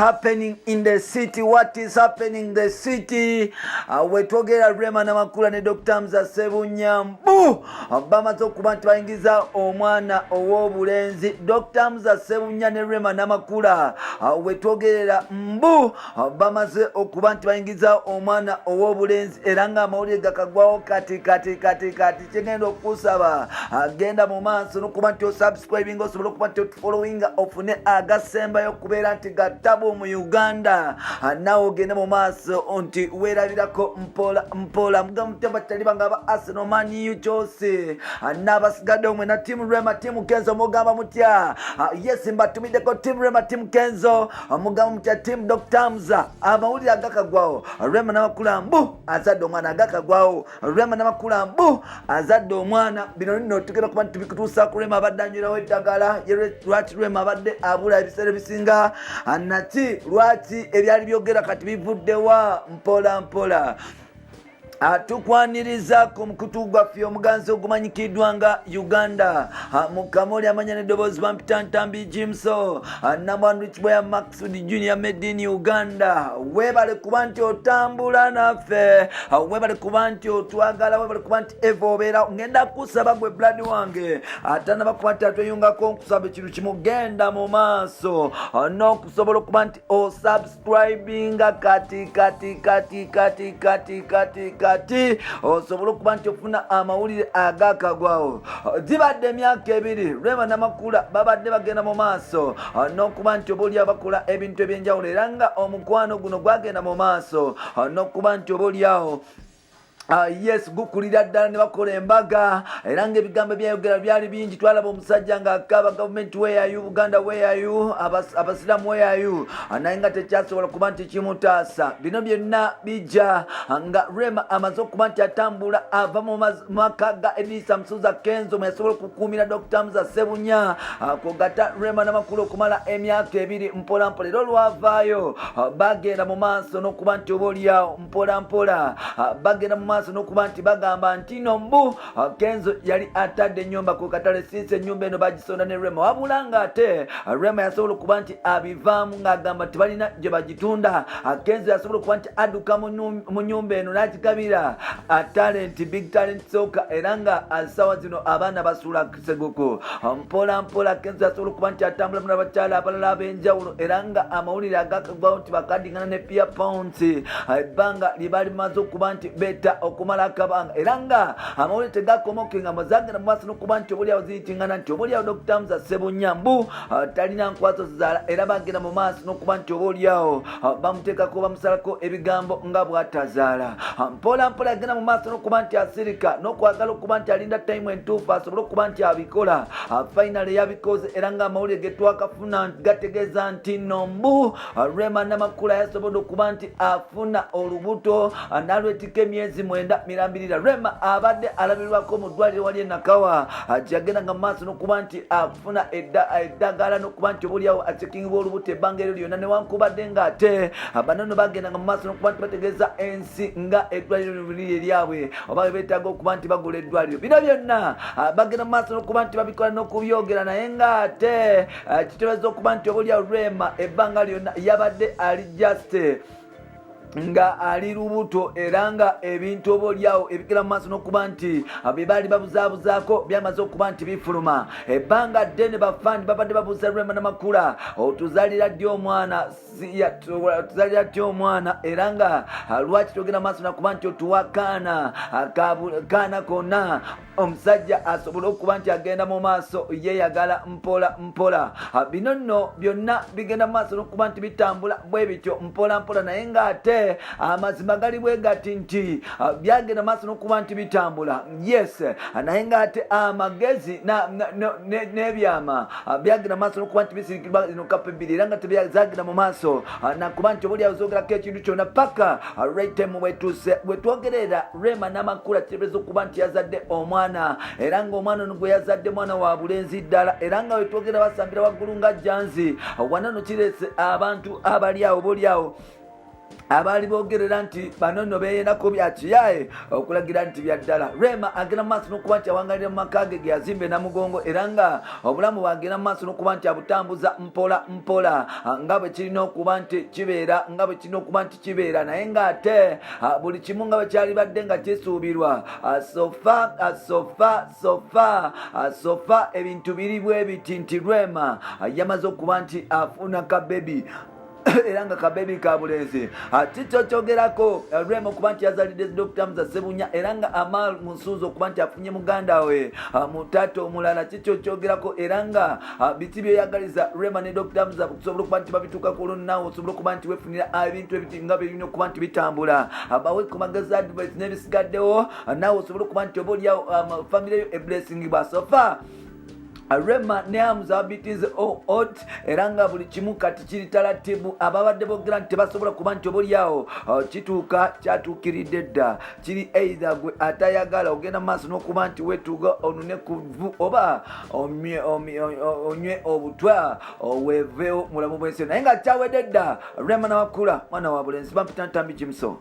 happening in the city? What is happening in the city? Wetwogera Rema Namakula ne Dr. Hamza Ssebunya mbu bamaze okuba nti bayingiza omwana ow'obulenzi. Dr. Hamza Ssebunya ne Rema Namakula wetwogerera mbu bamaze okuba nti bayingiza omwana ow'obulenzi era nga amawulire gakagwawo kati kyengenda okusaba agenda mu maaso n'okuba nti osubscribing osobola okuba nti otufollowinga ofune agasembayo okubeera nti gattabu mu Uganda. Naawe ogende mu maaso nti weerabirako mpola mugamu temba taliba nga aba Arsenal, Man U, Chelsea n'abasigadde omwe na Team Rema, Team Kenzo mugamba mutya? Yes, mbatumiddeko Team Rema, Team Kenzo mugamba mutya? Team Dr. Hamza amawulire agakagwawo. Rema Namakula mbu azadde omwana agakagwawo. Rema Namakula mbu azadde omwana. Bino nno tugenda kuba tubikutuusa ku Rema abadde anywerawo eddagala. Lwaki Rema abadde abula ebiseera ebisinga? Naki lwaki ebyali byogera kati bivuddewa mpola? Tukwaniriza ku mukutu gwaffe omuganzi ogumanyikiddwa nga Uganda mukamoli amanya n'eddoboozi bampita Ntambi Jimso namwandu Kiboya Maxud Junior made in Uganda. Weebale kuba nti otambula naffe, weebale kuba nti otwagala, weebale kuba nti eva obeera ngenda kusaba gwe blood wange atanaba kuba nti atweyungako nkusaba ekintu kimu, genda mu maaso n'okusobola okuba nti osubscribinga kati osobola okuba nti ofuna amawulire agakagwawo. Zibadde emyaka ebiri Rema Namakula babadde bagenda mu maaso n'okuba nti obaolyawo bakola ebintu ebyenjawulo era nga omukwano guno gwagenda mu maaso n'okuba nti obaolyawo yes gukulira ddala ne bakola embaga era ng'ebigambo byayogera byali bingi. Twalaba omusajja ng'akaaba gavumenti weyayu, Buganda weyayu, abasiraamu weyayu, naye nga tekyasobola kuba nti kimutaasa. Bino byonna bijja nga Rema amaze okuba nti atambula ava mu maka ga Edisa Musuza Kenzo mwe yasobola okukuumira Dr. Hamza Ssebunya kugata Rema Namakula okumala emyaka ebiri mpola. Era olwavaayo bagenda mu maaso n'okuba nti obaolyawo mpola bagenda mu maaso n'okuba nti bagamba nti no mbu Kenzo yali atadde ennyumba ku katale since ennyumba eno bagisonda ne Rema, wabula nga ate Rema yasobola okuba nti abivaamu ng'agamba nti balina gye bagitunda. Kenzo yasobola okuba nti adduka mu nnyumba eno n'agigabira big talent soccer era nga asawa zino abaana basuula Kiseguko. Mpola Kenzo yasobola okuba nti atambula mu n'abakyala abalala ab'enjawulo era nga amawulire agakagwawo nti bakadingana ne Pia Pounds ebbanga lye bali maze okuba nti beta okumala akabanga era nga amawulire tegakomokenga mazagenda mu maaso n'okuba nti obaolyawo ziyitingana nti obaolyawo Dr. Hamza Ssebunya mbu talina nkwaso zaala era bagenda mu maaso n'okuba nti obaolyawo bamuteekako bamusalako ebigambo nga bw'atazaala. Mpola yagenda mu maaso n'okuba nti asirika n'okwagala okuba nti alinda time entuufu asobole okuba nti abikola. Finally yabikoze era nga amawulire ge twakafuna gategeeza nti no mbu Rema Namakula yasobodde okuba nti afuna olubuto n'alwetika emyezi 9 mirambirira. Rema abadde alabirwako mu ddwaliro wali Nakawa yagendanga mu maaso n'okuba nti afuna eddagala n'okuba nti obaolyawo asekingibwa olubuto ebbanga eryo lyonna newankubadde ng'ate banono bagendanga mu maaso n'okuba nti bategeeza ensi nga eddwaliro liri eryabwe oba beetaaga okuba nti bagula eddwaliro. Bino byonna bagenda mu maaso n'okuba nti babikola n'okubyogera naye ng'ate kitegeeza okuba nti obaolyawo Rema ebbanga lyonna yabadde ali just nga ali lubuto era nga ebintu obaolyawo ebigera mu maaso n'okuba nti bye baali babuzaabuzaako byamaze okuba nti bifuluma. Ebbanga ddene bafandi babadde babuuza Rema Namakula otuzaalira ddi omwana era nga lwaki togenda maaso nakuba nti otuwa kaana konna omusajja asobole okuba nti agenda mu maaso yeeyagala mpola. Bino nno byonna bigenda mu maaso n'okuba nti bitambula bwe bityo mpola naye ng'ate amazima gali bwe gati nti byagenda maaso n'okuba nti bitambula yes naye ng'ate amagezi n'ebyama byagenda maaso n'okuba nti bisirikirwa zino kapa ebbiri era nga tebyazagenda mu maaso nakuba nti obaolyawo zoogerako ekintu kyonna paka right time wetuuse wetwogerera Rema Namakula kitegeeza okuba nti yazadde omwana era ng'omwana ono gwe yazadde mwana wa bulenzi ddala era nga wetwogera basambira waggulu nga janzi wanano kireese abantu abali awo obaolyawo abaali boogerera nti bano nno beeyendako bya kiyaye okulagira nti bya ddala. Rema agenda mu maaso n'okuba nti awangalira mu maka ge ge yazimba e Namugongo era nga obulamu bwagenda mu maaso n'okuba nti abutambuza mpola mpola nga bwe kirina okuba nti kibeera naye ng'ate buli kimu nga bwe kyali badde nga kisuubirwa. Sofa ebintu biri bwe biti nti Rema yamaze okuba nti afuna kabebi era nga kabebi ka bulenzi. Kikyo kyogerako Rema okuba nti yazalidde Dr. Musa Ssebunya era nga Amal Musuuzi okuba nti afunye muganda we mu taata omulala. Kikyo kyogerako era nga biti byeyagaliza Rema ne Dr. Musa okusobola okuba nti babituuka ku lunawo osobola okuba nti weefunira ebintu ebiti nga birina okuba nti bitambula. Bawe ku magezi advice n'ebisigaddewo naawe osobola okuba nti oba oliawo famire yo eblessing basofa. Rema ne Hamza BT's out era nga buli kimu kati kiri talatibu. Ababadde boogera nti tebasobola kuba nti oboolyawo kituuka kyatuukiridde dda. Kiri either gwe atayagala ogenda mu maaso n'okuba nti weetuuga onune ku vvu oba onywe obutwa weeveewo mulamu bw'ensi naye nga kyawedde dda. Rema Nawakula mwana wa bulenzi bampita Ntambi Jimson.